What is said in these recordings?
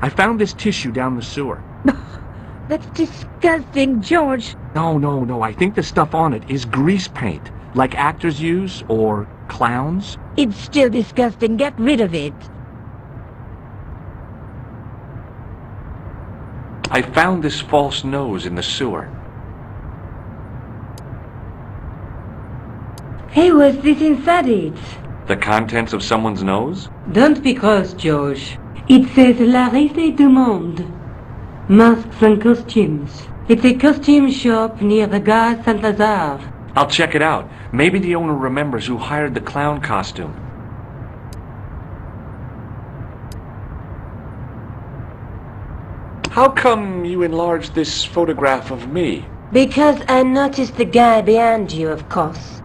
I found this tissue down the sewer. That's disgusting, George. No. I think the stuff on it is grease paint, like actors use, or clowns. It's still disgusting. Get rid of it. I found this false nose in the sewer. Hey, what's this inside it? The contents of someone's nose? Don't be cross, George. It says La Risée du Monde. Masks and costumes. It's a costume shop near the Gare Saint-Lazare. I'll check it out. Maybe the owner remembers who hired the clown costume. How come you enlarged this photograph of me? Because I noticed the guy behind you, of course.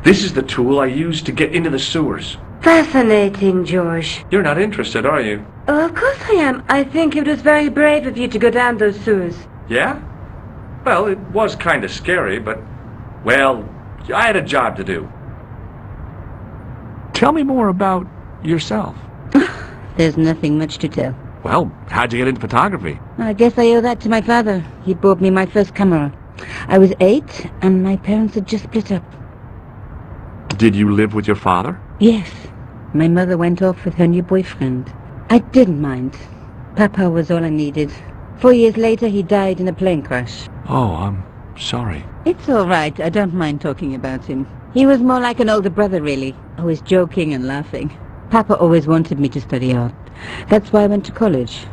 This is the tool I used to get into the sewers. Fascinating, George. You're not interested, are you? Oh, of course I am. I think it was very brave of you to go down those sewers. Yeah? Well, it was kind of scary, but, well, I had a job to do. Tell me more about yourself. There's nothing much to tell. Well, how'd you get into photography? I guess I owe that to my father. He bought me my first camera. I was 8, and my parents had just split up. Did you live with your father? Yes. My mother went off with her new boyfriend. I didn't mind. Papa was all I needed. 4 years later, he died in a plane crash. Oh, I'm sorry. It's all right. I don't mind talking about him. He was more like an older brother, really. Always joking and laughing. Papa always wanted me to study art. That's why I went to college.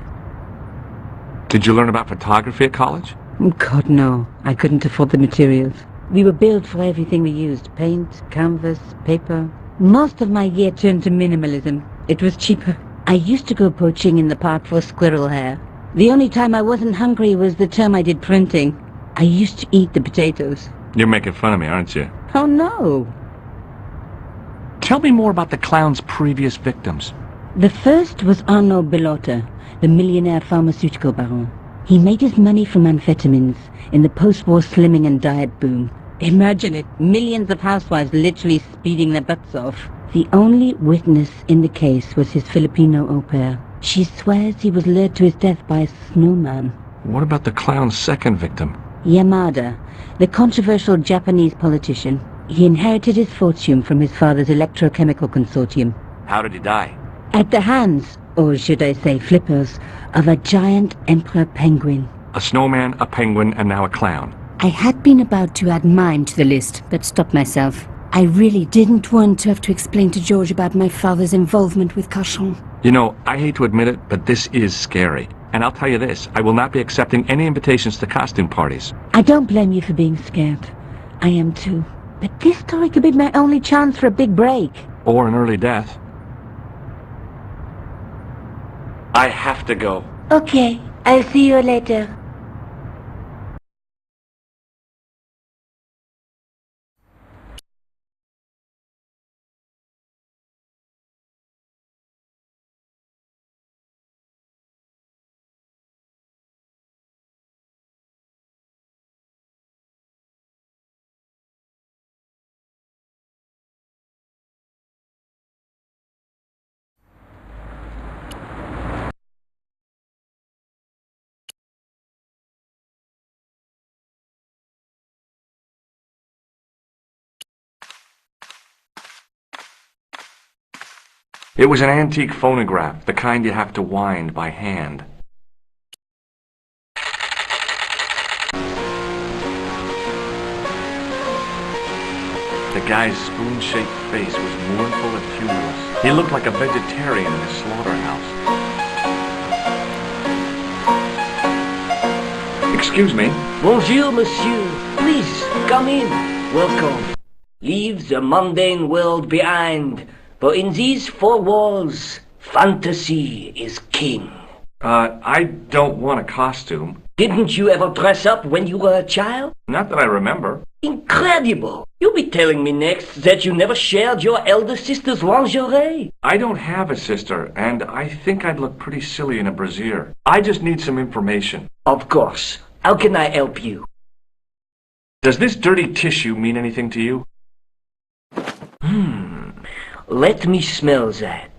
Did you learn about photography at college? God, no. I couldn't afford the materials. We were billed for everything we used. Paint, canvas, paper. Most of my year turned to minimalism. It was cheaper. I used to go poaching in the park for squirrel hair. The only time I wasn't hungry was the term I did printing. I used to eat the potatoes. You're making fun of me, aren't you? Oh, no. Tell me more about the clown's previous victims. The first was Arnaud Bellotta, the millionaire pharmaceutical baron. He made his money from amphetamines in the post-war slimming and diet boom. Imagine it, millions of housewives literally speeding their butts off. The only witness in the case was his Filipino au pair. She swears he was lured to his death by a snowman. What about the clown's second victim? Yamada, the controversial Japanese politician. He inherited his fortune from his father's electrochemical consortium. How did he die? At the hands, or should I say flippers, of a giant emperor penguin. A snowman, a penguin, and now a clown. I had been about to add mine to the list, but stopped myself. I really didn't want to have to explain to George about my father's involvement with Cachon. You know, I hate to admit it, but this is scary. And I'll tell you this, I will not be accepting any invitations to costume parties. I don't blame you for being scared. I am too. But this story could be my only chance for a big break. Or an early death. I have to go. Okay, I'll see you later. It was an antique phonograph, the kind you have to wind by hand. The guy's spoon-shaped face was mournful and humorless. He looked like a vegetarian in a slaughterhouse. Excuse me. Bonjour, monsieur. Please, come in. Welcome. Leave the mundane world behind. For in these four walls, fantasy is king. I don't want a costume. Didn't you ever dress up when you were a child? Not that I remember. Incredible! You'll be telling me next that you never shared your elder sister's lingerie. I don't have a sister, and I think I'd look pretty silly in a brassiere. I just need some information. Of course. How can I help you? Does this dirty tissue mean anything to you? Let me smell that.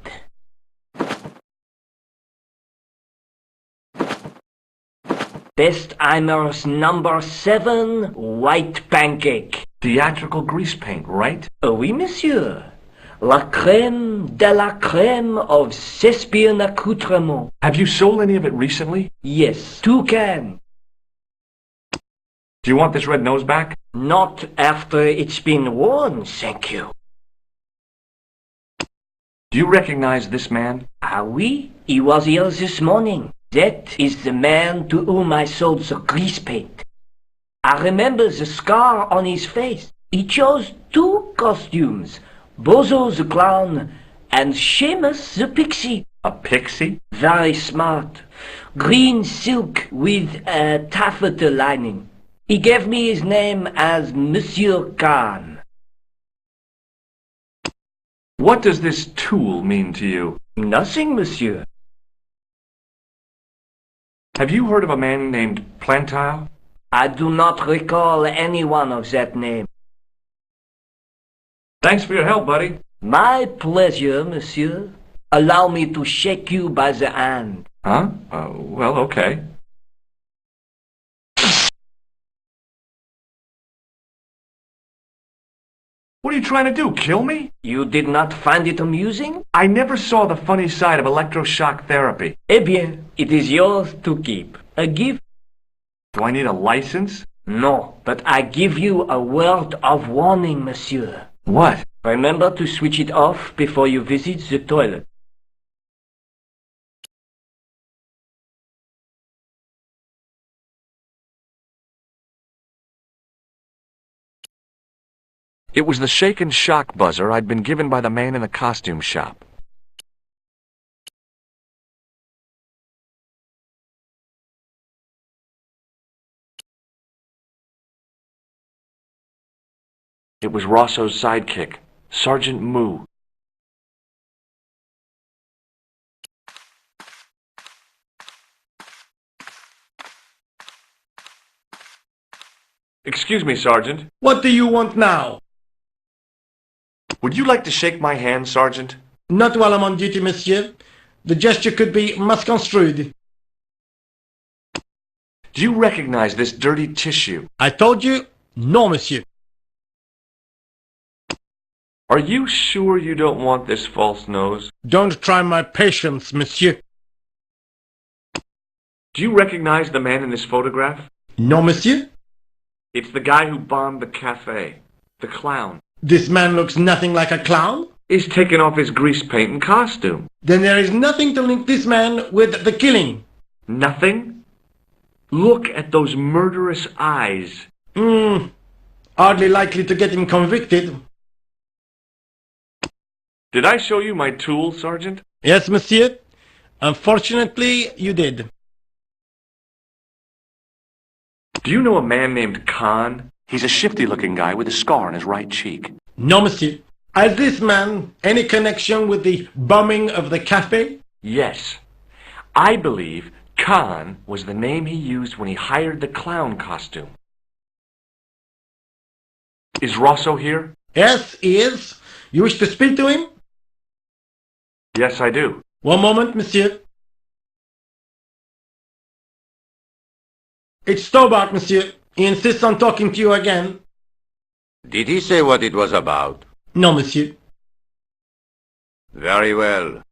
Bestheimer's number 7 white pancake. Theatrical grease paint, right? Oui, monsieur. La crème de la crème of Thespian accoutrement. Have you sold any of it recently? Yes, 2 cans. Do you want this red nose back? Not after it's been worn, thank you. Do you recognize this man? Ah oui, he was here this morning. That is the man to whom I sold the grease paint. I remember the scar on his face. He chose 2 costumes, Bozo the clown and Seamus the pixie. A pixie? Very smart. Green silk with a taffeta lining. He gave me his name as Monsieur Khan. What does this tool mean to you? Nothing, monsieur. Have you heard of a man named Plantile? I do not recall anyone of that name. Thanks for your help, buddy. My pleasure, monsieur. Allow me to shake you by the hand. Huh? Well, okay. What are you trying to do, kill me? You did not find it amusing? I never saw the funny side of electroshock therapy. Eh bien, it is yours to keep. A gift? Do I need a license? No, but I give you a word of warning, monsieur. What? Remember to switch it off before you visit the toilet. It was the shake and shock buzzer I'd been given by the man in the costume shop. It was Rosso's sidekick, Sergeant Moo. Excuse me, Sergeant. What do you want now? Would you like to shake my hand, Sergeant? Not while I'm on duty, monsieur. The gesture could be misconstrued. Do you recognize this dirty tissue? I told you, no, monsieur. Are you sure you don't want this false nose? Don't try my patience, monsieur. Do you recognize the man in this photograph? No, monsieur. It's the guy who bombed the cafe. The clown. This man looks nothing like a clown. He's taken off his grease paint and costume. Then there is nothing to link this man with the killing. Nothing? Look at those murderous eyes. Hardly likely to get him convicted. Did I show you my tool, Sergeant? Yes, monsieur. Unfortunately, you did. Do you know a man named Khan? He's a shifty-looking guy with a scar on his right cheek. No, monsieur. Has this man any connection with the bombing of the cafe? Yes. I believe Khan was the name he used when he hired the clown costume. Is Rosso here? Yes, he is. You wish to speak to him? Yes, I do. One moment, monsieur. It's Stobbart, monsieur. He insists on talking to you again. Did he say what it was about? No, monsieur. Very well.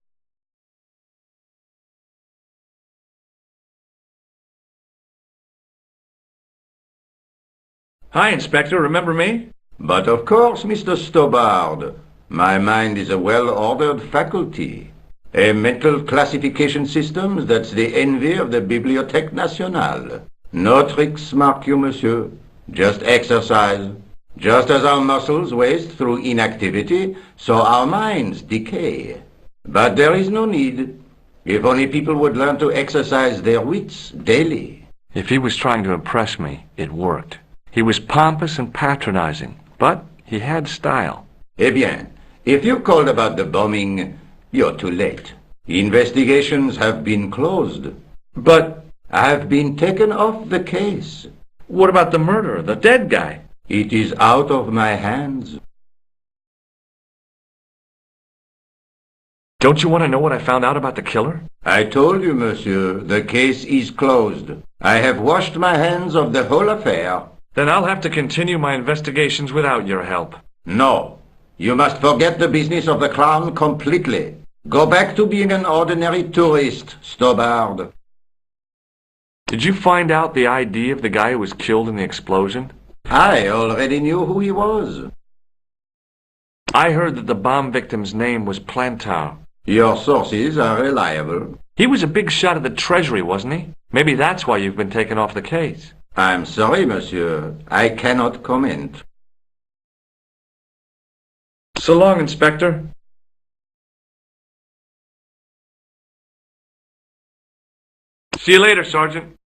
Hi, Inspector. Remember me? But of course, Mr. Stobbart. My mind is a well-ordered faculty. A mental classification system that's the envy of the Bibliothèque Nationale. No tricks, mark you, monsieur. Just exercise. Just as our muscles waste through inactivity, so our minds decay. But there is no need. If only people would learn to exercise their wits daily. If he was trying to impress me, it worked. He was pompous and patronizing, but he had style. Eh bien, if you called about the bombing, you're too late. Investigations have been closed. But I have been taken off the case. what about the murderer, the dead guy? It is out of my hands. Don't you want to know what I found out about the killer? I told you, monsieur, the case is closed. I have washed my hands of the whole affair. Then I'll have to continue my investigations without your help. No. You must forget the business of the clown completely. Go back to being an ordinary tourist, Stobbart. Did you find out the ID of the guy who was killed in the explosion? I already knew who he was. I heard that the bomb victim's name was Plantar. Your sources are reliable. He was a big shot at the Treasury, wasn't he? Maybe that's why you've been taken off the case. I'm sorry, monsieur. I cannot comment. So long, Inspector. See you later, Sergeant.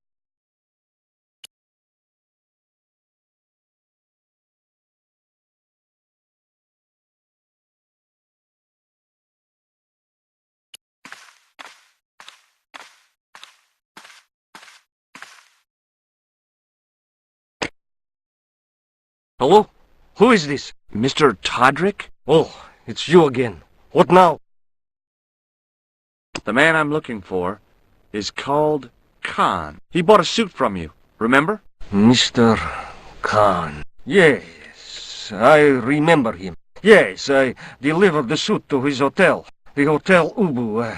Hello? Who is this? Mr. Todrick? Oh, it's you again. What now? The man I'm looking for is called Khan. He bought a suit from you, remember? Mr. Khan. Yes, I remember him. Yes, I delivered the suit to his hotel. The Hotel Ubu.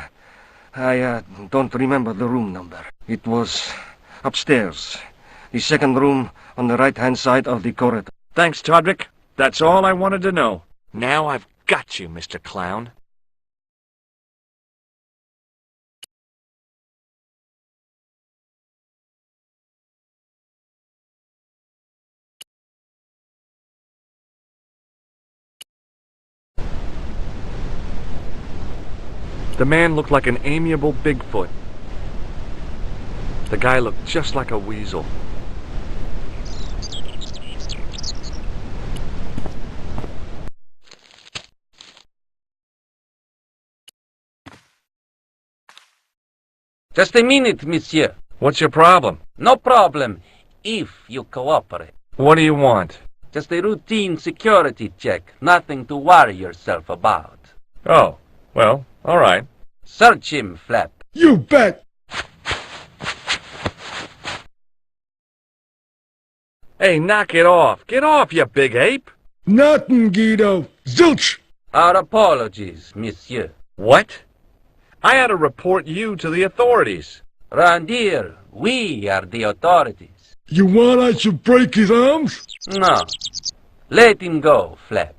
I don't remember the room number. It was upstairs. The second room on the right-hand side of the corridor. Thanks, Todrick. That's all I wanted to know. Now I've got you, Mr. Clown. The man looked like an amiable Bigfoot. The guy looked just like a weasel. Just a minute, monsieur. What's your problem? No problem, if you cooperate. What do you want? Just a routine security check. Nothing to worry yourself about. Oh, well, all right. Search him, Flap. You bet! Hey, knock it off. Get off, you big ape. Nothing, Guido. Zilch! Our apologies, monsieur. What? I had to report you to the authorities. Round here, we are the authorities. You want I should break his arms? No. Let him go, Flap.